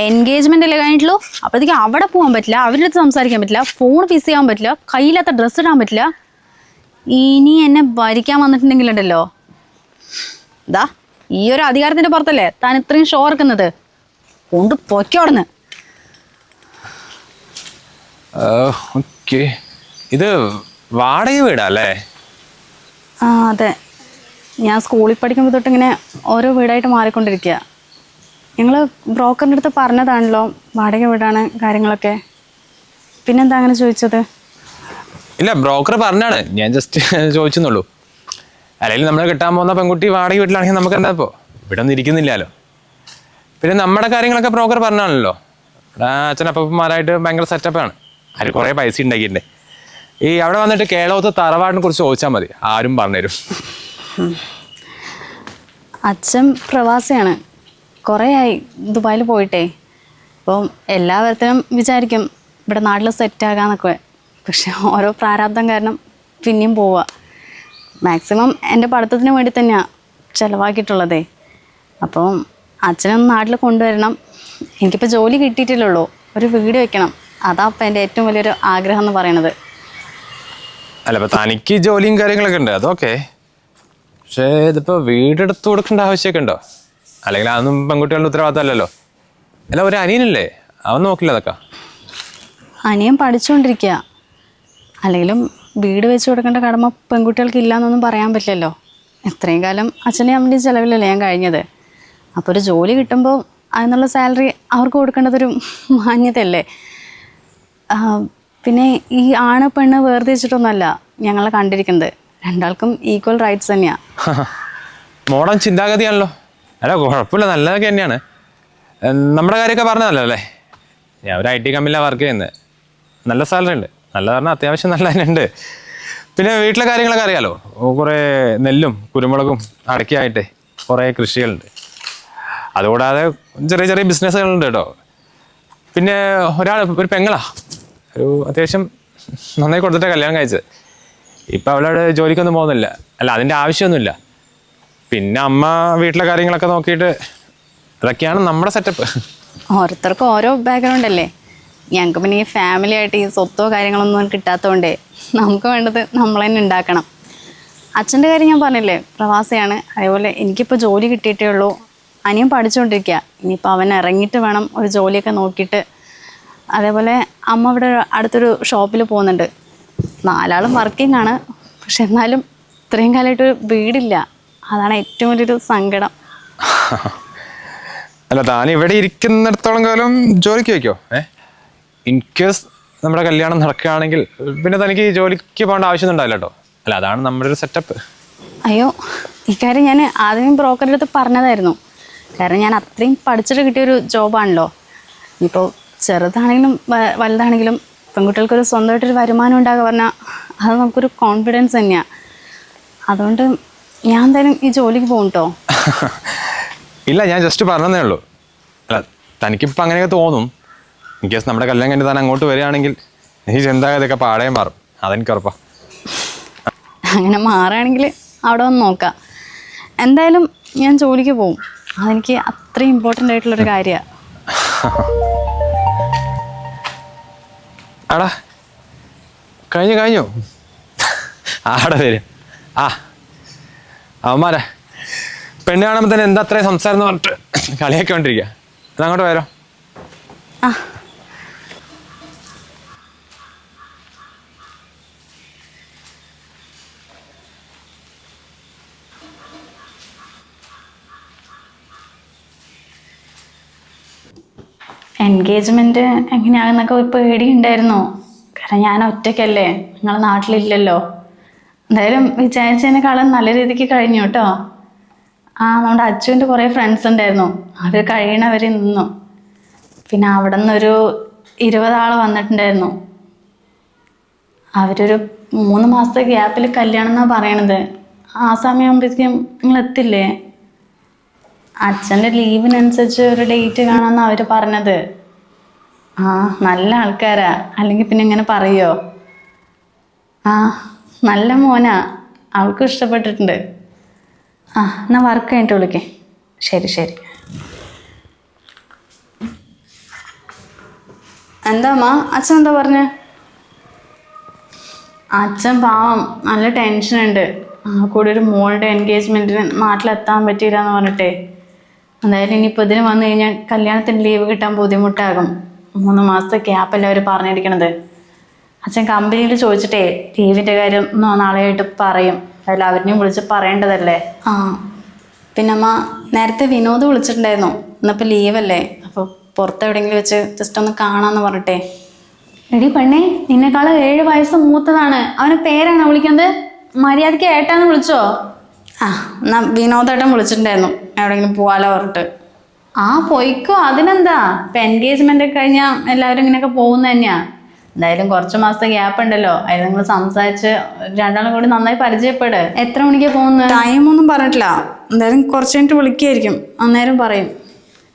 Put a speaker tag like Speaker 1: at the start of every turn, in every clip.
Speaker 1: Engagement അല്ലേ കഴിഞ്ഞിട്ടുള്ളൂ. അപ്പോഴത്തേക്ക് അവിടെ പോകാൻ പറ്റില്ല, അവരുടെ അടുത്ത് സംസാരിക്കാൻ പറ്റില്ല, ഫോൺ ഫീസ് ചെയ്യാൻ പറ്റില്ല, കയ്യില്ലാത്ത ഡ്രസ്സ് ഇടാൻ പറ്റില്ല. ഇനി എന്നെ ഭരിക്കാൻ വന്നിട്ടുണ്ടെങ്കിലുണ്ടല്ലോ, ഇതാ ഈ ഒരു അധികാരത്തിന്റെ പുറത്തല്ലേ താൻ ഇത്രയും ഷോ ഇറക്കുന്നത്. കൊണ്ട് പൊയ്ക്കോടന്ന്.
Speaker 2: ഇത് വാടക വീടല്ലേ?
Speaker 1: ആ അതെ, ഞാൻ സ്കൂളിൽ പഠിക്കുമ്പോൾ തൊട്ട് ഇങ്ങനെ ഓരോ വീടായിട്ട് മാറിക്കൊണ്ടിരിക്കുക. ഞങ്ങൾ ബ്രോക്കറിൻ്റെ അടുത്ത് പറഞ്ഞതാണല്ലോ വാടക വീടാണ് കാര്യങ്ങളൊക്കെ. പിന്നെന്താ അങ്ങനെ ചോദിച്ചത്?
Speaker 2: ഇല്ല, ബ്രോക്കർ പറഞ്ഞാണ്, ഞാൻ ജസ്റ്റ് ചോദിച്ചെന്നുള്ളൂ. അല്ലെങ്കിൽ നമ്മൾ കിട്ടാൻ പോകുന്ന പെൺകുട്ടി വാടക വീട്ടിലാണെങ്കിൽ നമുക്ക് എന്താ ഇപ്പോൾ ഇവിടെ ഒന്നും ഇരിക്കുന്നില്ലല്ലോ. പിന്നെ നമ്മുടെ കാര്യങ്ങളൊക്കെ ബ്രോക്കർ പറഞ്ഞാണല്ലോ. ഇവിടെ അച്ഛനപ്പന്മാരായിട്ട് ഭയങ്കര സെറ്റപ്പാണ്. അതിൽ കുറേ പൈസ ഉണ്ടാക്കിയിട്ടുണ്ട്. ഈ അവിടെ വന്നിട്ട് കേളവത്ത് തറവാടിനെ കുറിച്ച് ചോദിച്ചാൽ മതി, ആരും പറഞ്ഞുതരും.
Speaker 1: അച്ഛൻ പ്രവാസിയാണ്, കുറേ ആയി ദുബായിൽ പോയിട്ടേ. അപ്പം എല്ലാവരത്തിനും വിചാരിക്കും ഇവിടെ നാട്ടിൽ സെറ്റാകാന്നൊക്കെ. പക്ഷെ ഓരോ പ്രാരാബ്ദം കാരണം പിന്നെയും പോവുക. മാക്സിമം എൻ്റെ പഠിത്തത്തിന് വേണ്ടി തന്നെയാണ് ചിലവാക്കിയിട്ടുള്ളതേ. അപ്പം അച്ഛനൊന്ന് നാട്ടിൽ കൊണ്ടുവരണം. എനിക്കിപ്പോൾ ജോലി കിട്ടിയിട്ടില്ലുള്ളൂ, ഒരു വീട് വെക്കണം. അതാ അപ്പം എൻ്റെ ഏറ്റവും വലിയൊരു ആഗ്രഹം എന്ന് പറയണത്.
Speaker 2: അല്ല, അപ്പോൾ തനിക്ക് ജോലിയും കാര്യങ്ങളൊക്കെ ഉണ്ട്, അതൊക്കെ. പക്ഷേ ഇതിപ്പോൾ വീടെടുത്ത് കൊടുക്കേണ്ട ആവശ്യമൊക്കെ ഉണ്ടോ? അല്ലെങ്കിൽ അതൊന്നും പെൺകുട്ടികളുടെ ഉത്തരവാദിത്തമല്ലല്ലോ. അല്ല, ഒരു അനിയനല്ലേ, അവൻ നോക്കില്ല അതൊക്കെ?
Speaker 1: അനിയൻ പഠിച്ചുകൊണ്ടിരിക്കുക. അല്ലെങ്കിലും വീട് വെച്ച് കൊടുക്കേണ്ട കടമ പെൺകുട്ടികൾക്ക് ഇല്ലയെന്നൊന്നും പറയാൻ പറ്റില്ലല്ലോ. ഇത്രയും കാലം അച്ഛൻ്റെ അമ്മൻ്റെയും ചിലവിലല്ലേ ഞാൻ കഴിഞ്ഞത്. അപ്പോൾ ഒരു ജോലി കിട്ടുമ്പോൾ അതിനുള്ള സാലറി അവർക്ക് കൊടുക്കേണ്ടതൊരു മാന്യതയല്ലേ. പിന്നെ ഈ ആണ് പെണ്ണ് വേർതിരിച്ചിട്ടൊന്നുമല്ല ഞങ്ങളെ കണ്ടിരിക്കുന്നത്. രണ്ടാൾക്കും ഈക്വൽ റൈറ്റ്സ് തന്നെയാണ്.
Speaker 2: മോഡേൺ ചിന്താഗതിയാണല്ലോ. അല്ല, കുഴപ്പമില്ല, നല്ലതൊക്കെ തന്നെയാണ്. നമ്മുടെ കാര്യമൊക്കെ പറഞ്ഞതല്ലോ അല്ലേ? ഞാൻ ഒരു IT കമ്പനിയിലാണ് വർക്ക് ചെയ്യുന്നത്. നല്ല സാലറി ഉണ്ട്. നല്ല പറഞ്ഞാൽ അത്യാവശ്യം നല്ല തന്നെ ഉണ്ട്. പിന്നെ വീട്ടിലെ കാര്യങ്ങളൊക്കെ അറിയാലോ. കുറേ നെല്ലും കുരുമുളകും അടക്കിയായിട്ട് കുറേ കൃഷികളുണ്ട്. അതുകൂടാതെ ചെറിയ ചെറിയ ബിസിനസ്സുകളുണ്ട് കേട്ടോ. പിന്നെ ഒരു പെങ്ങളാ, ഒരു അത്യാവശ്യം നന്നായി കൊടുത്തിട്ട് കല്യാണം കഴിച്ചത്. ഇപ്പം അവളോട് ജോലിക്കൊന്നും പോകുന്നില്ല. അല്ല, അതിൻ്റെ ആവശ്യമൊന്നുമില്ല. പിന്നെ അമ്മ വീട്ടിലെ കാര്യങ്ങളൊക്കെ നോക്കിയിട്ട്, അതൊക്കെയാണ് നമ്മുടെ സെറ്റപ്പ്.
Speaker 1: ഓരോരുത്തർക്കും ഓരോ ബാക്ക്ഗ്രൗണ്ട് അല്ലേ. ഞങ്ങൾക്ക് പിന്നെ ഈ ഫാമിലി ആയിട്ട് ഈ സ്വത്തോ കാര്യങ്ങളൊന്നും കിട്ടാത്തതുകൊണ്ടേ നമുക്ക് വേണ്ടത് നമ്മൾ തന്നെ ഉണ്ടാക്കണം. അച്ഛൻ്റെ കാര്യം ഞാൻ പറഞ്ഞില്ലേ, പ്രവാസിയാണ്. അതേപോലെ എനിക്കിപ്പോൾ ജോലി കിട്ടിയിട്ടേ ഉള്ളൂ. അനിയൻ പഠിച്ചുകൊണ്ടിരിക്കുക. ഇനിയിപ്പോൾ അവൻ ഇറങ്ങിയിട്ട് വേണം ഒരു ജോലിയൊക്കെ നോക്കിയിട്ട്. അതേപോലെ അമ്മ ഇവിടെ അടുത്തൊരു ഷോപ്പിൽ പോകുന്നുണ്ട്. 4 ആളും വർക്കിംഗ് ആണ്. പക്ഷെ എന്നാലും ഇത്രയും കാലമായിട്ടൊരു വീടില്ല. അതാണ് ഏറ്റവും വലിയൊരു സങ്കടം.
Speaker 2: അല്ല, താൻ ഇവിടെ ഇരിക്കുന്നിടത്തോളം കാലം ജോലിക്ക് വയ്ക്കോ? ഇൻ കേസ് നമ്മുടെ കല്യാണം നടക്കുകയാണെങ്കിൽ പിന്നെ തനിക്ക് ജോലിക്ക് പോകേണ്ട ആവശ്യമൊന്നും ഉണ്ടാവില്ല കേട്ടോ. അല്ല, അതാണ് നമ്മുടെ ഒരു സെറ്റപ്പ്.
Speaker 1: അയ്യോ, ഇക്കാര്യം ഞാൻ ആദ്യം ബ്രോക്കറിൻ്റെ അടുത്ത് പറഞ്ഞതായിരുന്നു. കാരണം ഞാൻ അത്രയും പഠിച്ചിട്ട് കിട്ടിയൊരു ജോബാണല്ലോ. ഇപ്പോൾ ചെറുതാണെങ്കിലും വലുതാണെങ്കിലും പെൺകുട്ടികൾക്കൊരു സ്വന്തമായിട്ടൊരു വരുമാനം ഉണ്ടാകുക പറഞ്ഞാൽ അത് നമുക്കൊരു കോൺഫിഡൻസ് തന്നെയാണ്. അതുകൊണ്ട് ഞാൻ എന്തായാലും ഈ ജോലിക്ക് പോകും കേട്ടോ.
Speaker 2: ഇല്ല, ഞാൻ ജസ്റ്റ് പറഞ്ഞതേ ഉള്ളൂ. അല്ല, തനിക്കിപ്പോൾ അങ്ങനെയൊക്കെ തോന്നും. ഇൻ കേസ് നമ്മുടെ കല്യാണം കഴിഞ്ഞ് താൻ അങ്ങോട്ട് വരികയാണെങ്കിൽ ഈ ചിന്താഗതിയൊക്കെ പാടേം മാറും. അതെനിക്ക് ഉറപ്പാണ്.
Speaker 1: അങ്ങനെ മാറുകയാണെങ്കിൽ അവിടെ വന്ന് നോക്കാം. എന്തായാലും ഞാൻ ജോലിക്ക് പോകും. അതെനിക്ക് അത്രയും ഇമ്പോർട്ടൻ്റ് ആയിട്ടുള്ളൊരു കാര്യമാണ്.
Speaker 2: ആടാ, കഴിഞ്ഞു ആടെ വരും. അവന്മാരെ പെണ്ണ് കാണുമ്പോൾ തന്നെ എന്താ അത്രയും സംസാരം എന്ന് പറഞ്ഞിട്ട് കളിയൊക്കെ കൊണ്ടിരിക്കുക. അതങ്ങോട്ട് വരോ?
Speaker 1: എൻഗേജ്മെൻറ്റ് എങ്ങനെയാണെന്നൊക്കെ ഒരു പേടിയുണ്ടായിരുന്നു. കാരണം ഞാൻ ഒറ്റയ്ക്കല്ലേ, നിങ്ങളെ നാട്ടിലില്ലല്ലോ. എന്തായാലും വിചാരിച്ചതിനേക്കാളും നല്ല രീതിക്ക് കഴിഞ്ഞു കേട്ടോ. നമ്മുടെ അച്ഛൻ്റെ കുറേ ഫ്രണ്ട്സ് ഉണ്ടായിരുന്നു. അവർ കഴിയണവർ നിന്നു. പിന്നെ അവിടെ നിന്നൊരു 20 ആൾ വന്നിട്ടുണ്ടായിരുന്നു. അവരൊരു 3 മാസത്തെ ഗ്യാപ്പിൽ കല്യാണം എന്നാണ് പറയണത്. ആ സമയമാകുമ്പോഴത്തേക്കും നിങ്ങൾ എത്തില്ലേ? അച്ഛൻ്റെ ലീവിനനുസരിച്ച് ഒരു ഡേറ്റ് കാണാമെന്നാണ് അവർ പറഞ്ഞത്. നല്ല ആൾക്കാരാ, അല്ലെങ്കിൽ പിന്നെ ഇങ്ങനെ പറയുമോ? നല്ല മോനാ, അവൾക്കും ഇഷ്ടപ്പെട്ടിട്ടുണ്ട്. എന്നാൽ വർക്ക് കഴിഞ്ഞിട്ട് വിളിക്കേ. ശരി. എന്താ അമ്മ അച്ഛൻ എന്താ പറഞ്ഞേ? അച്ഛൻ പാവം നല്ല ടെൻഷനുണ്ട്. കൂടെ ഒരു മോളുടെ എൻഗേജ്മെന്റിന് നാട്ടിലെത്താൻ പറ്റിയില്ല എന്ന് പറഞ്ഞിട്ടേ. എന്തായാലും ഇനിയിപ്പോൾ ഇതിന് വന്നു കഴിഞ്ഞാൽ കല്യാണത്തിന് ലീവ് കിട്ടാൻ ബുദ്ധിമുട്ടാകും. 3 മാസത്തെ ഗ്യാപ്പല്ലേ അവർ പറഞ്ഞിരിക്കണത്. അച്ഛൻ കമ്പനിയിൽ ചോദിച്ചിട്ടേ ലീവിൻ്റെ കാര്യം നാളെയായിട്ട് പറയും. എല്ലാവരിനെയും വിളിച്ച് പറയേണ്ടതല്ലേ. പിന്നെ അമ്മ നേരത്തെ വിനോദ് വിളിച്ചിട്ടുണ്ടായിരുന്നു. ഇന്നിപ്പോൾ ലീവല്ലേ, അപ്പോൾ പുറത്ത് എവിടെയെങ്കിലും വെച്ച് ജസ്റ്റ് ഒന്ന് കാണാമെന്ന് പറഞ്ഞിട്ടേ. എടി പെണ്ണേ, നിന്നെക്കാളും 7 വയസ്സ് മൂത്തതാണ്. അവനെ പേരാണോ വിളിക്കുന്നത്? മര്യാദയ്ക്ക് ഏട്ടാന്ന് വിളിച്ചോ? എന്നാ വിനോദേട്ടൻ വിളിച്ചിട്ടുണ്ടായിരുന്നു എവിടെയെങ്കിലും പോവാലോ പറഞ്ഞിട്ട്. പോയിക്കോ, അതിനെന്താ. ഇപ്പം എൻഗേജ്മെൻ്റ് ഒക്കെ കഴിഞ്ഞാൽ എല്ലാവരും ഇങ്ങനെയൊക്കെ പോകുന്ന തന്നെയാ. എന്തായാലും കുറച്ച് മാസത്തെ ഗ്യാപ്പ് ഉണ്ടല്ലോ, അതിൽ നിങ്ങൾ സംസാരിച്ച് രണ്ടാളും കൂടി നന്നായി പരിചയപ്പെട്. എത്ര മണിക്കാണ് പോകുന്നത്? ടൈമൊന്നും പറഞ്ഞിട്ടില്ല. എന്തായാലും കുറച്ച് കഴിഞ്ഞിട്ട് വിളിക്കായിരിക്കും, അന്നേരം പറയും.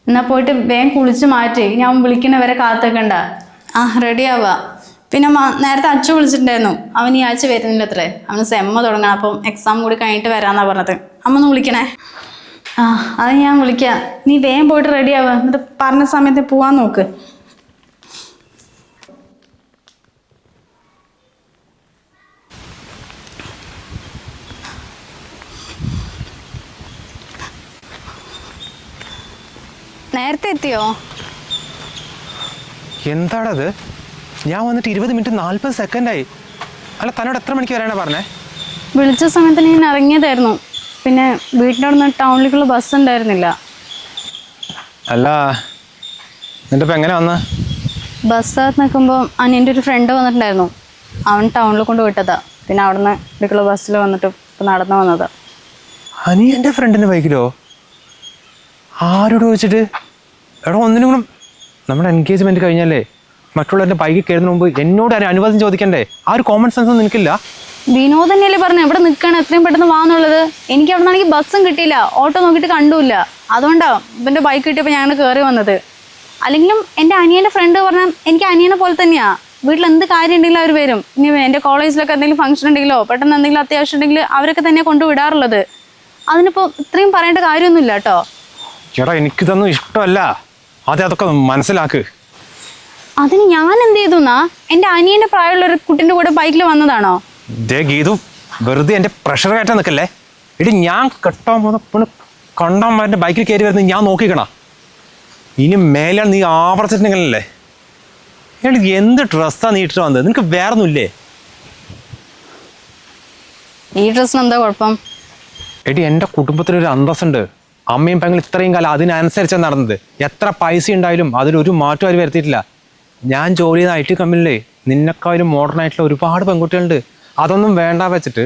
Speaker 1: എന്നാൽ പോയിട്ട് വേഗം കുളിച്ച് മാറ്റി, ഞാൻ വിളിക്കുന്നവരെ കാത്തേക്കണ്ട. റെഡി ആവുക. പിന്നെ നേരത്തെ അച്ഛൻ വിളിച്ചിട്ടുണ്ടായിരുന്നു. അവൻ ഈ ആഴ്ച വരുന്നില്ല അത്രേ. അവന് സെമ്മ തുടങ്ങണം. അപ്പം എക്സാം കൂടി കഴിഞ്ഞിട്ട് വരാമെന്നാണ് പറഞ്ഞത്. അമ്മ ഒന്ന് വിളിക്കണേ. അത് ഞാൻ വിളിക്കാം. നീ വേഗം പോയിട്ട് റെഡി ആവുക, എന്നിട്ട് പറഞ്ഞ സമയത്ത് പോവാൻ നോക്ക്. നേരത്തെ എത്തിയോ?
Speaker 2: എന്താണത്? ഞാൻ വന്നിട്ട് 20 മിനിറ്റ് 40 സെക്കൻഡായി. അല്ല, തന്നോട് എത്ര മണിക്ക് വരാനാണ് പറഞ്ഞേ?
Speaker 1: വിളിച്ച സമയത്ത് ഞാൻ ഇറങ്ങിയതായിരുന്നു. പിന്നെ വീട്ടിൻ്റെ അവിടെ നിന്ന് ടൗണിലേക്കുള്ള ബസ് ഉണ്ടായിരുന്നില്ല.
Speaker 2: അല്ല, എന്നിട്ട് ഇപ്പം എങ്ങനെ വന്ന്?
Speaker 1: ബസ്സകത്ത് നിൽക്കുമ്പോൾ അനിയൻ്റെ ഒരു ഫ്രണ്ട് വന്നിട്ടുണ്ടായിരുന്നു. അവൻ ടൗണിൽ കൊണ്ട് വിട്ടതാ. പിന്നെ അവിടെ നിന്ന് ഇവിടേക്കുള്ള ബസ്സിൽ വന്നിട്ട് ഇപ്പം നടന്നു വന്നതാ.
Speaker 2: അനിയൻ്റെ ഫ്രണ്ടിൻ്റെ ബൈക്കിലോ? ആരോട് ചോദിച്ചിട്ട്? എടാ, ഒന്നിനും കൂടെ നമ്മുടെ എൻഗേജ്മെൻറ്റ് കഴിഞ്ഞല്ലേ, മറ്റുള്ളവരുടെ ബൈക്കിൽ കയറുന്നതിന് മുമ്പ് എന്നോട് ആരും അനുവാദം ചോദിക്കണ്ടേ? ആ ഒരു കോമൺ സെൻസ് ഒന്നും നിനക്കില്ല?
Speaker 1: വിനോദ് തന്നെയല്ലേ പറഞ്ഞു എവിടെ നിൽക്കണം, എത്രയും പെട്ടെന്ന് വാന്നുള്ളത്. എനിക്ക് അവിടെ നിന്നാണെങ്കിൽ ബസ്സും കിട്ടിയില്ല, ഓട്ടോ നോക്കിയിട്ട് കണ്ടുമില്ല. അതുകൊണ്ടാണ് ഇവൻ്റെ ബൈക്ക് കിട്ടിയപ്പോൾ ഞാൻ കയറി വന്നത്. അല്ലെങ്കിലും എൻ്റെ അനിയൻ്റെ ഫ്രണ്ട് പറഞ്ഞാൽ എനിക്ക് അനിയനെ പോലെ തന്നെയാണ്. വീട്ടിൽ എന്ത് കാര്യം ഉണ്ടെങ്കിലും അവർ വരും. ഇനി എൻ്റെ കോളേജിലൊക്കെ എന്തെങ്കിലും ഫംഗ്ഷൻ ഉണ്ടെങ്കിലോ പെട്ടെന്ന് എന്തെങ്കിലും അത്യാവശ്യം ഉണ്ടെങ്കിൽ അവരൊക്കെ തന്നെ കൊണ്ടുവിടാറുള്ളത്. അതിനിപ്പോൾ ഇത്രയും പറയേണ്ട കാര്യമൊന്നുമില്ല കേട്ടോ.
Speaker 2: ചേട്ടാ, എനിക്കിതൊന്നും ഇഷ്ടമല്ല. അതൊക്കെ മനസ്സിലാക്ക്.
Speaker 1: അതിന് ഞാൻ എന്ത് ചെയ്തു എന്നാ? എൻ്റെ അനിയൻ്റെ പ്രായമുള്ള ഒരു കുട്ടിൻ്റെ കൂടെ ബൈക്കിൽ വന്നതാണോ?
Speaker 2: ഗീതു, വെറുതെ എൻ്റെ പ്രഷർ കയറ്റാൻ നിൽക്കല്ലേ. എടി, ഞാൻ കെട്ടാൻ പോകുന്ന കണ്ടാൻ ബൈക്കിൽ കയറി വരുന്നത് ഞാൻ നോക്കിക്കണ. ഇനി മേലാണ് നീ ആവർത്തിച്ചിട്ടുണ്ടെങ്കിലല്ലേ. എടി, എന്ത് ഡ്രസ്സാണ് നീ ഇട്ടിട്ട് വന്നത്? നിനക്ക് വേറൊന്നുമില്ലേ?
Speaker 1: ഈ ഡ്രസ്സിന് എന്താ കുഴപ്പം?
Speaker 2: എടി, എൻ്റെ കുടുംബത്തിലൊരു അന്തസ്സുണ്ട്. അമ്മയും പെങ്ങളും ഇത്രയും കാലം അതിനനുസരിച്ചാണ് നടന്നത്. എത്ര പൈസ ഉണ്ടായാലും അതിലൊരു മാറ്റം അവർ വരുത്തിയിട്ടില്ല. ഞാൻ ജോലി ചെയ്ത IT കമ്പനിയിലേ നിന്നെക്കാളും മോഡേൺ ആയിട്ടുള്ള ഒരുപാട് പെൺകുട്ടികളുണ്ട്. അതൊന്നും വേണ്ട വെച്ചിട്ട്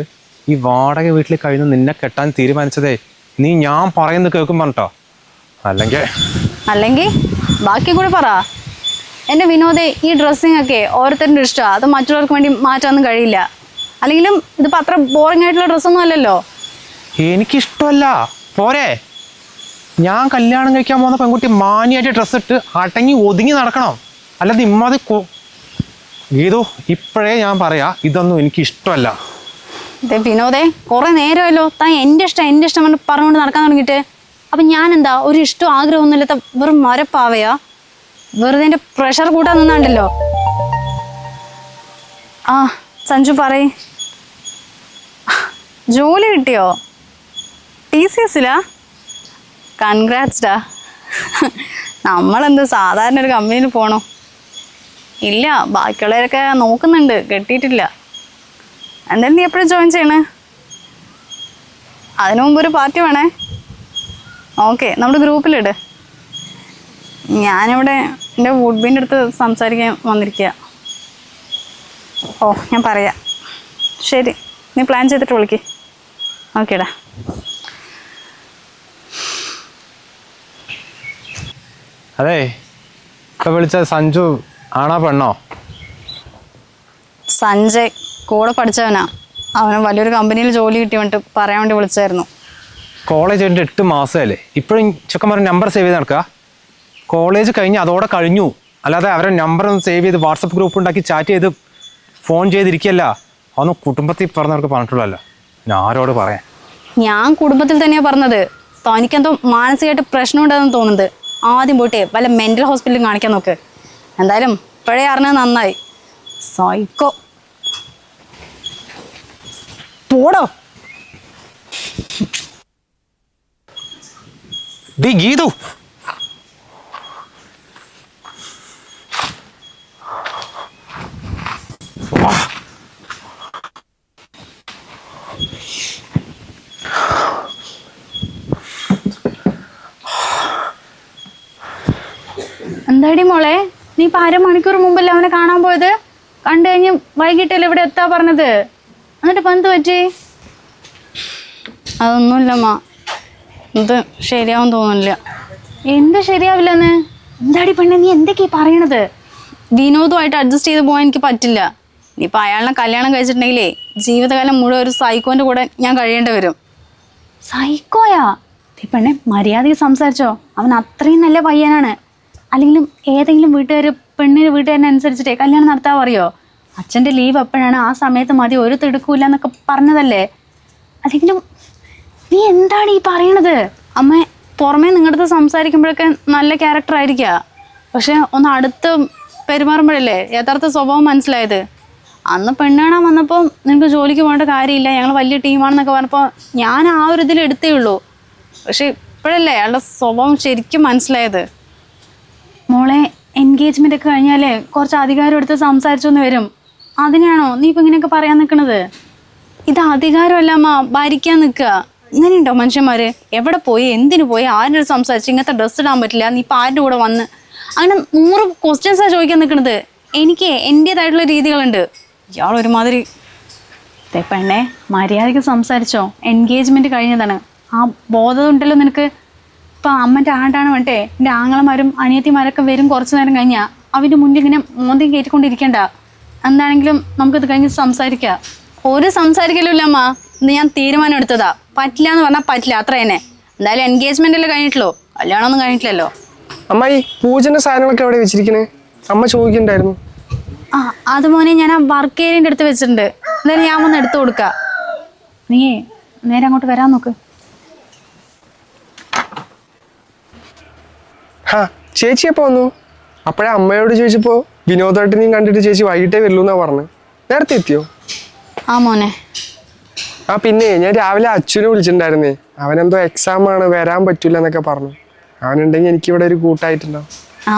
Speaker 2: ഈ വാടക വീട്ടിൽ കഴിയുന്ന നിന്നെ കെട്ടാൻ തീരുമാനിച്ചതേ നീ ഞാൻ പറയുന്നത് കേൾക്കും പറഞ്ഞിട്ടോ. അല്ലെങ്കിൽ
Speaker 1: ബാക്കി കൂടെ പറ. എൻ്റെ വിനോദേ, ഈ ഡ്രസ്സിങ് ഒക്കെ ഓരോരുത്തരുടെ ഇഷ്ടമാണ്. അത് മറ്റുള്ളവർക്ക് വേണ്ടി മാറ്റാനൊന്നും കഴിയില്ല. അല്ലെങ്കിലും ഇതിപ്പോൾ അത്ര ബോറിംഗ് ആയിട്ടുള്ള ഡ്രസ്സൊന്നും അല്ലല്ലോ.
Speaker 2: എനിക്കിഷ്ടമല്ല, പോരെ. ഞാൻ കല്യാണം കഴിക്കാൻ പോകുന്ന പെൺകുട്ടി മാന്യമായിട്ട് ഡ്രസ്സ് ഇട്ട് അടങ്ങി ഒതുങ്ങി നടക്കണം. അല്ലാതെ ഇമ്മാതി ഗീതു, ഇപ്പോഴേ ഞാൻ പറയാ, ഇതൊന്നും എനിക്ക് ഇഷ്ടമല്ല.
Speaker 1: വിനോദേ, കുറെ നേരമല്ലോ താൻ എൻ്റെ ഇഷ്ടം പറഞ്ഞുകൊണ്ട് നടക്കാൻ തുടങ്ങിയിട്ട്. അപ്പം ഞാൻ എന്താ ഒരു ഇഷ്ടവും ആഗ്രഹമൊന്നും ഇല്ലാത്ത വെറും മരപ്പാവയാ? വെറുതെ എൻ്റെ പ്രഷർ കൂട്ടാൻ നിന്നാണ്ടല്ലോ. സഞ്ജു പറയ്, ജോലി കിട്ടിയോ? TCS-ലാ? കൺഗ്രാറ്റ്സ്ഡാ. നമ്മളെന്ത് സാധാരണ ഒരു കമ്പനിയിൽ പോകണോ? ഇല്ല, ബാക്കിയുള്ളവരൊക്കെ നോക്കുന്നുണ്ട്, കിട്ടിയിട്ടില്ല. എന്തായാലും നീ എപ്പോഴും ജോയിൻ ചെയ്യണേ? അതിനു മുമ്പ് ഒരു പാർട്ടി വേണേ. ഓക്കെ, നമ്മുടെ ഗ്രൂപ്പിലിട്. ഞാനിവിടെ എൻ്റെ വുഡ്ബിൻ്റെ അടുത്ത് സംസാരിക്കാൻ വന്നിരിക്കുക. ഞാൻ പറയാം. ശരി, നീ പ്ലാൻ ചെയ്തിട്ട് വിളിക്ക്. ഓക്കേടാ.
Speaker 2: അതെ, ഇപ്പം വിളിച്ച സഞ്ജു ആണോ പെണ്ണോ?
Speaker 1: സഞ്ജയ് കൂടെ പഠിച്ചവനാ. അവന് വലിയൊരു കമ്പനിയിൽ ജോലി കിട്ടി വേണ്ടിട്ട് പറയാൻ വേണ്ടി വിളിച്ചായിരുന്നു.
Speaker 2: കോളേജ് കഴിഞ്ഞിട്ട് 8 മാസമല്ലേ, ഇപ്പോഴും ചെക്കന്മാരെ നമ്പർ സേവ് ചെയ്ത് നടക്കുക? കോളേജ് കഴിഞ്ഞ് അതോടെ കഴിഞ്ഞു. അല്ലാതെ അവരെ നമ്പർ ഒന്ന് സേവ് ചെയ്ത് വാട്സപ്പ് ഗ്രൂപ്പ് ഉണ്ടാക്കി ചാറ്റ് ചെയ്ത് ഫോൺ ചെയ്തിരിക്കുകയല്ല. അതൊന്നും കുടുംബത്തിൽ പറഞ്ഞവർക്ക് പറഞ്ഞിട്ടുള്ളതല്ല. ഞാൻ ആരോട് പറയാൻ?
Speaker 1: ഞാൻ കുടുംബത്തിൽ തന്നെയാണ് പറഞ്ഞത്. തനിക്കെന്തോ മാനസികമായിട്ട് പ്രശ്നം ഉണ്ടെന്ന് തോന്നുന്നത്. ആദ്യം പോയിട്ടേ വല്ല മെൻ്റൽ ഹോസ്പിറ്റലിൽ കാണിക്കാൻ നോക്ക്. എന്തായാലും ഇപ്പോഴേ അറിഞ്ഞത് നന്നായി. സൈക്കോ. പോടോ.
Speaker 2: ഗീതു,
Speaker 1: എന്താടി മോളെ, നീ ഇപ്പൊ അരമണിക്കൂർ മുമ്പല്ലേ അവനെ കാണാൻ പോയത്? കണ്ടു കഴിഞ്ഞ് വൈകിട്ടല്ലേ ഇവിടെ എത്താ പറഞ്ഞത്? എന്നിട്ട് ഇപ്പൊ എന്ത് പറ്റി? അതൊന്നുമില്ലമ്മ, ഇത് ശരിയാവും തോന്നുന്നില്ല. എന്ത് ശരിയാവില്ലെന്ന്? എന്താടി പെണ്ണെ നീ എന്തൊക്കെയാ പറയണത്? വിനോദമായിട്ട് അഡ്ജസ്റ്റ് ചെയ്ത് പോകാൻ എനിക്ക് പറ്റില്ല. ഇനിയിപ്പോൾ അയാളെ കല്യാണം കഴിച്ചിട്ടുണ്ടെങ്കിലേ ജീവിതകാലം മുഴുവൻ ഒരു സൈക്കോൻ്റെ കൂടെ ഞാൻ കഴിയേണ്ടി വരും. സൈക്കോയാ? ഈ പെണ്ണെ മര്യാദയ്ക്ക് സംസാരിച്ചോ. അവൻ അത്രയും നല്ല പയ്യനാണ്. അല്ലെങ്കിലും ഏതെങ്കിലും പെണ്ണിന് വീട്ടുകാരനുസരിച്ചിട്ടേ കല്യാണം നടത്താൻ അറിയോ? അച്ഛൻ്റെ ലീവ് എപ്പോഴാണ് ആ സമയത്ത് മതി, ഒരു തിടുക്കൂല്ല എന്നൊക്കെ പറഞ്ഞതല്ലേ. അല്ലെങ്കിലും നീ എന്താണ് ഈ പറയണത്? അമ്മ പുറമേ നിങ്ങളുടെ അടുത്ത് സംസാരിക്കുമ്പോഴൊക്കെ നല്ല ക്യാരക്ടർ ആയിരിക്കുക, പക്ഷെ ഒന്ന് അടുത്ത് പെരുമാറുമ്പോഴല്ലേ യഥാർത്ഥ സ്വഭാവം മനസ്സിലായത്. അന്ന് പെണ്ണ് കാണാൻ വന്നപ്പോൾ നിനക്ക് ജോലിക്ക് പോകേണ്ട കാര്യമില്ല, ഞങ്ങൾ വലിയ ടീമാണെന്നൊക്കെ പറഞ്ഞപ്പോൾ ഞാൻ ആ ഒരു ഇതിൽ എടുത്തേ ഉള്ളൂ. പക്ഷെ ഇപ്പോഴല്ലേ അയാളുടെ സ്വഭാവം ശരിക്കും മനസ്സിലായത്. മോളെ, എൻഗേജ്മെൻ്റ് ഒക്കെ കഴിഞ്ഞാലേ കുറച്ച് അധികാരം എടുത്ത് സംസാരിച്ചൊന്ന് വരും. അതിനാണോ നീ ഇപ്പം ഇങ്ങനെയൊക്കെ പറയാൻ നിൽക്കുന്നത്? ഇത് അധികാരമല്ല അമ്മ, ഭരിക്കാൻ നിൽക്കുക. ഇങ്ങനെയുണ്ടോ മനുഷ്യന്മാർ? എവിടെ പോയി, എന്തിനു പോയി, ആരുടെ അടുത്ത് സംസാരിച്ച് ഇങ്ങനത്തെ ഡ്രസ്സ് ഇടാൻ പറ്റില്ല, നീ ഇപ്പം ആരുടെ കൂടെ വന്ന്, അങ്ങനെ 100 ക്വസ്റ്റ്യൻസാണ് ചോദിക്കാൻ നിൽക്കുന്നത്. എനിക്ക് എൻ്റേതായിട്ടുള്ള രീതികളുണ്ട്. ഇയാൾ ഒരുമാതിരി. പെണ്ണെ മര്യാദയ്ക്ക് സംസാരിച്ചോ. എൻഗേജ്മെൻറ്റ് കഴിഞ്ഞതാണ്, ആ ബോധം ഉണ്ടല്ലോ നിനക്ക്. ഇപ്പം അമ്മൻ്റെ ആണ്ടാണ് വേണ്ടേ, എൻ്റെ ആങ്ങളമാരും അനിയത്തിമാരൊക്കെ വരും കുറച്ച് നേരം കഴിഞ്ഞാൽ. അവൻ്റെ മുന്നിൽ ഇങ്ങനെ മോന്തിയും കയറ്റിക്കൊണ്ടിരിക്കണ്ട. എന്താണെങ്കിലും നമുക്കിത് കഴിഞ്ഞ് സംസാരിക്കാം. ഒരു സംസാരിക്കലുമില്ല അമ്മ, ഇന്ന് ഞാൻ തീരുമാനം എടുത്തതാ. പറ്റില്ല എന്ന് പറഞ്ഞാൽ പറ്റില്ല, അത്ര തന്നെ. എന്തായാലും എൻഗേജ്മെൻ്റ് അല്ലേ കഴിഞ്ഞിട്ടുള്ളൂ, കല്യാണമൊന്നും കഴിഞ്ഞിട്ടില്ലല്ലോ.
Speaker 3: അമ്മ ഈ പൂജന്റെ സാധനങ്ങളൊക്കെ എവിടെ വെച്ചിരിക്കണേ? അമ്മ ചോദിക്കണ്ടായിരുന്നു.
Speaker 1: ആ അത് മോനെ ഞാൻ ആ വർക്ക് ഏരിയൻ്റെ അടുത്ത് വെച്ചിട്ടുണ്ട്. എന്തായാലും ഞാൻ വന്ന് എടുത്തു കൊടുക്കാം. നീ നേരെ അങ്ങോട്ട് വരാൻ നോക്ക്.
Speaker 3: ഹാ, ചേച്ചി എപ്പോ വന്നു? അപ്പോഴേ അമ്മയോട് ചോദിച്ചപ്പോ വിനോദേട്ടനെയും കണ്ടിട്ട് ചേച്ചി വൈകിട്ടേ വരുള്ളൂ എന്നാ പറഞ്ഞത്. നേരത്തെ എത്തിയോ?
Speaker 1: ആ മോനെ.
Speaker 3: ആ പിന്നെ ഞാൻ രാവിലെ അച്ഛനെ വിളിച്ചിട്ടുണ്ടായിരുന്നേ. അവനെന്തോ എക്സാം ആണ്, വരാൻ പറ്റൂല എന്നൊക്കെ പറഞ്ഞു. അവനുണ്ടെങ്കിൽ എനിക്കിവിടെ ഒരു കൂട്ടായിട്ടുണ്ടാവും.
Speaker 1: ആ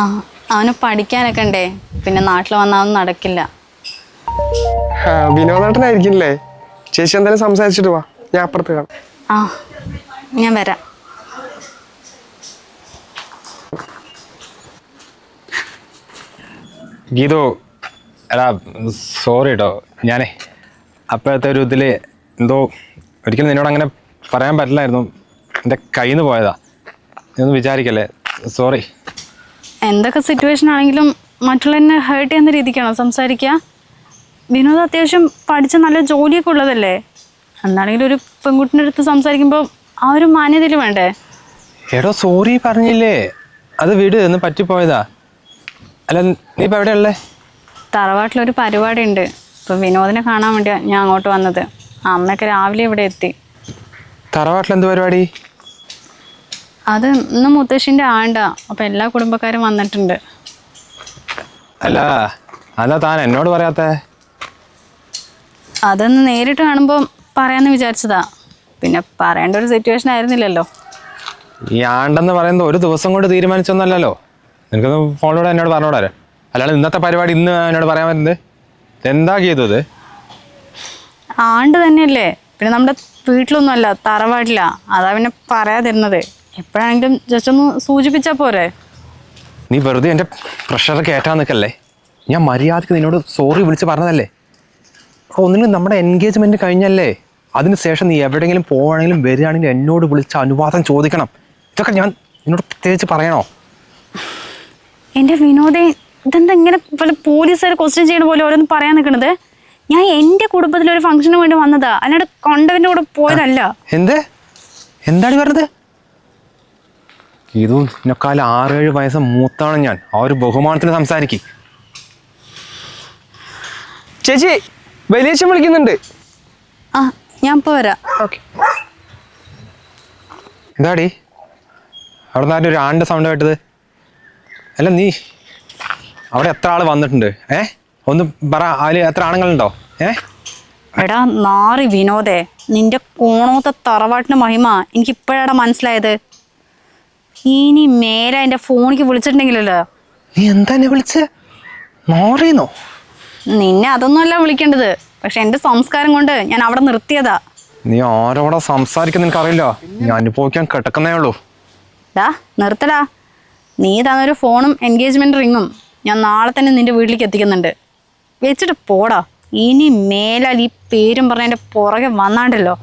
Speaker 1: അവന് പഠിക്കാനൊക്കെ ഉണ്ടേ, പിന്നെ നാട്ടിൽ വന്നാലും നടക്കില്ല.
Speaker 3: ആ വിനോദേട്ടനായിരിക്കില്ലേ? ചേച്ചി എന്തായാലും സംസാരിച്ചിട്ട് വാ, ഞാൻ അപ്പുറത്ത് കാണാം.
Speaker 1: ആ ഞാൻ വരാം.
Speaker 2: ഗീതു, എടാ സോറി കേട്ടോ. ഞാനേ അപ്പോഴത്തെ ഒരു ഇതിൽ എന്തോ ഒരിക്കലും നിന്നോട് അങ്ങനെ പറയാൻ പറ്റില്ലായിരുന്നു. എൻ്റെ കയ്യിൽ നിന്ന് പോയതാ. നീയൊന്നും വിചാരിക്കല്ലേ, സോറി.
Speaker 1: എന്തൊക്കെ സിറ്റുവേഷൻ ആണെങ്കിലും മറ്റുള്ളവരെ ഹേർട്ട് ചെയ്യുന്ന രീതിക്കാണോ സംസാരിക്കുക? വിനോദ് അത്യാവശ്യം പഠിച്ച നല്ല ജോലിയൊക്കെ ഉള്ളതല്ലേ. എന്താണെങ്കിലും ഒരു പെൺകുട്ടിൻ്റെ അടുത്ത് സംസാരിക്കുമ്പോൾ ആ ഒരു മാന്യതയിൽ വേണ്ടേ?
Speaker 2: എടോ സോറി പറഞ്ഞില്ലേ, അത് വിട്, എന്ന് പറ്റിപ്പോയതാ. അല്ല നീ ഇപ്പം എവിടെയുള്ളേ?
Speaker 1: തറവാട്ടിലൊരു പരിപാടി ഉണ്ട്. ഇപ്പോൾ വിനോദിനെ കാണാൻ വേണ്ടിയാണ് ഞാൻ അങ്ങോട്ട് വന്നത്. അമ്മയൊക്കെ രാവിലെ ഇവിടെ എത്തി.
Speaker 2: തറവാട്ടിൽ എന്ത് പരിപാടി?
Speaker 1: അത് ഇന്ന് മുത്തശ്ശിൻ്റെ ആണ്ടാ, അപ്പോൾ എല്ലാ കുടുംബക്കാരും വന്നിട്ടുണ്ട്.
Speaker 2: അല്ല അതാ താൻ എന്നോട് പറയാത്തേ?
Speaker 1: അതൊന്ന് നേരിട്ട് കാണുമ്പോൾ പറയാമെന്ന് വിചാരിച്ചതാ, പിന്നെ പറയേണ്ട ഒരു സിറ്റുവേഷൻ ആയിരുന്നില്ലല്ലോ.
Speaker 2: ഈ ആണ്ടെന്ന് പറയുന്നത് ഒരു ദിവസം കൊണ്ട് തീരുമാനിച്ചൊന്നല്ലല്ലോ. നിനക്കൊന്ന് ഫോണിലൂടെ എന്നോട് പറഞ്ഞോടാരെ. അല്ലാതെ ഇന്നത്തെ പരിപാടി ഇന്ന് എന്നോട് പറയാൻ പറ്റുന്നത് എന്താ ചെയ്തത്?
Speaker 1: ആണ്ട് തന്നെയല്ലേ, പിന്നെ നമ്മുടെ വീട്ടിലൊന്നും അല്ല, തറവാട്ടില്ല. അതാ പിന്നെ പറയാതിരുന്നത്. എപ്പോഴാണെങ്കിലും ജസ്റ്റ് ഒന്ന് സൂചിപ്പിച്ചാൽ പോരെ?
Speaker 2: നീ വെറുതെ എൻ്റെ പ്രഷർ കയറ്റാൻ നിൽക്കല്ലേ. ഞാൻ മര്യാദയ്ക്ക് നിന്നോട് സോറി വിളിച്ച് പറഞ്ഞതല്ലേ. ഒന്നിനും നമ്മുടെ എൻഗേജ്മെൻറ്റ് കഴിഞ്ഞല്ലേ, അതിന് ശേഷം നീ എവിടെയെങ്കിലും പോവുകയാണെങ്കിലും വരികയാണെങ്കിലും എന്നോട് വിളിച്ച് അനുവാദം ചോദിക്കണം. ഇതൊക്കെ ഞാൻ നിന്നോട് പ്രത്യേകിച്ച് പറയണോ?
Speaker 1: എൻ്റെ വിനോദേ, ഇതെന്താ ഇങ്ങനെ പല പോലീസുകാർ ക്വസ്റ്റ്യൻ ചെയ്യണ പോലെ ഓരോന്ന് പറയാൻ നിൽക്കണത്? ഞാൻ എൻ്റെ കുടുംബത്തിലൊരു ഫംഗ്ഷന് വേണ്ടി വന്നതാ, അല്ലാണ്ട് കണ്ടവൻ്റെ കൂടെ പോയതല്ല.
Speaker 2: എന്താണ് പറഞ്ഞത്? ഇതും എന്നെക്കാലം 6-7 വയസ്സ് മൂത്താണ് ഞാൻ. ആ ഒരു ബഹുമാനത്തിന് സംസാരിക്കും.
Speaker 3: ചേച്ചി വലിയച്ഛൻ വിളിക്കുന്നുണ്ട്.
Speaker 1: ആ ഞാൻ ഇപ്പോൾ വരാം.
Speaker 3: ഓക്കെ.
Speaker 2: എന്താടി അവിടെ നിന്ന് ഒരു ആണ്ട് സൗണ്ട് കേട്ടത്? അല്ല നീ അവിടെ എത്ര ആൾ വന്നിട്ടുണ്ട്? ഒന്ന് പറ, അതിൽ എത്ര ആണുങ്ങളുണ്ടോ?
Speaker 1: എടാ നാറി വിനോദേ, നിന്റെ കോണോത്തെ തറവാട്ടിന് മഹിമ എനിക്ക് ഇപ്പോഴാണ് മനസ്സിലായത്. ഇനി മേലെ എൻ്റെ ഫോണിക്ക് വിളിച്ചിട്ടുണ്ടെങ്കിലല്ലോ.
Speaker 2: നീ എന്താ എന്നെ വിളിച്ച് മാറിയെന്നോ?
Speaker 1: നിന്നെ അതൊന്നുമല്ല വിളിക്കേണ്ടത്, പക്ഷെ എൻ്റെ സംസ്കാരം കൊണ്ട് ഞാൻ അവിടെ നിർത്തിയതാ.
Speaker 2: നീ ആരോടാ സംസാരിക്കുന്ന എനിക്കറിയില്ല, ഞാൻ അനുഭവിക്കാൻ കിടക്കുന്നേ ഉള്ളൂ.
Speaker 1: ഡാ നിർത്തടാ. നീ തന്നൊരു ഫോണും എൻഗേജ്മെന്റ് റിങ്ങും ഞാൻ നാളെ തന്നെ നിന്റെ വീട്ടിലേക്ക് എത്തിക്കുന്നുണ്ട്. വെച്ചിട്ട് പോടാ. ഇനി മേലാൽ ഈ പേരും പറഞ്ഞ എൻ്റെ പുറകെ വന്നാണ്ടല്ലോ.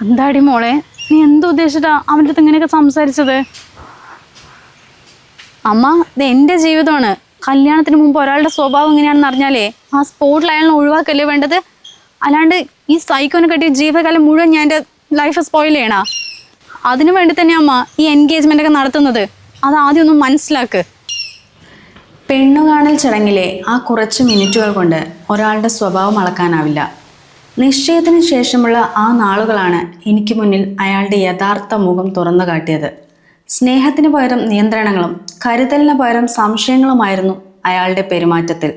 Speaker 1: എന്താടി മോളെ, നീ എന്തുദ്ദേശിച്ചിട്ടാ അവൻ്റെ അടുത്ത് ഇങ്ങനെയൊക്കെ സംസാരിച്ചത്? അമ്മ, ഇത് എൻ്റെ ജീവിതമാണ്. കല്യാണത്തിന് മുമ്പ് ഒരാളുടെ സ്വഭാവം എങ്ങനെയാണെന്ന് അറിഞ്ഞാലേ ആ സ്പോട്ടിൽ അയാളെ ഒഴിവാക്കല്ലേ വേണ്ടത്. അല്ലാണ്ട് ഈ സൈക്കോനെ കെട്ടിയ ജീവിതകാലം മുഴുവൻ ഞാൻ എൻ്റെ ലൈഫ് സ്പോയിൽ ചെയ്യണ. അതിനു വേണ്ടി തന്നെ അമ്മ ഈ എൻഗേജ്മെൻ്റ് ഒക്കെ നടത്തുന്നത്. അത് ആദ്യം ഒന്ന് മനസ്സിലാക്ക്. പെണ്ണുകാണൽ ചടങ്ങിലെ ആ കുറച്ച് മിനിറ്റുകൾ കൊണ്ട് ഒരാളുടെ സ്വഭാവം അളക്കാനാവില്ല. നിശ്ചയത്തിന് ശേഷമുള്ള ആ നാളുകളാണ് എനിക്ക് മുന്നിൽ അയാളുടെ യഥാർത്ഥ മുഖം തുറന്നു കാട്ടിയത്. സ്നേഹത്തിന് പകരം നിയന്ത്രണങ്ങളും കരുതലിന് പകരം സംശയങ്ങളുമായിരുന്നു അയാളുടെ പെരുമാറ്റത്തിൽ.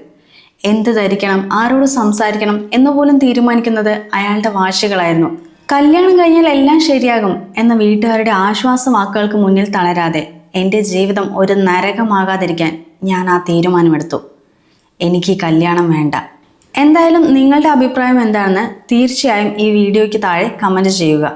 Speaker 1: എന്ത് ധരിക്കണം, ആരോട് സംസാരിക്കണം എന്നുപോലും തീരുമാനിക്കുന്നത് അയാളുടെ വാശികളായിരുന്നു. കല്യാണം കഴിഞ്ഞാൽ എല്ലാം ശരിയാകും എന്ന വീട്ടുകാരുടെ ആശ്വാസവാക്കുകൾക്ക് മുന്നിൽ തളരാതെ എൻ്റെ ജീവിതം ഒരു നരകമാകാതിരിക്കാൻ ഞാൻ ആ തീരുമാനമെടുത്തു. എനിക്ക് കല്യാണം വേണ്ട. എന്തായാലും നിങ്ങളുടെ അഭിപ്രായം എന്താണെന്ന് തീർച്ചയായും ഈ വീഡിയോയ്ക്ക് താഴെ കമൻറ്റ് ചെയ്യുക.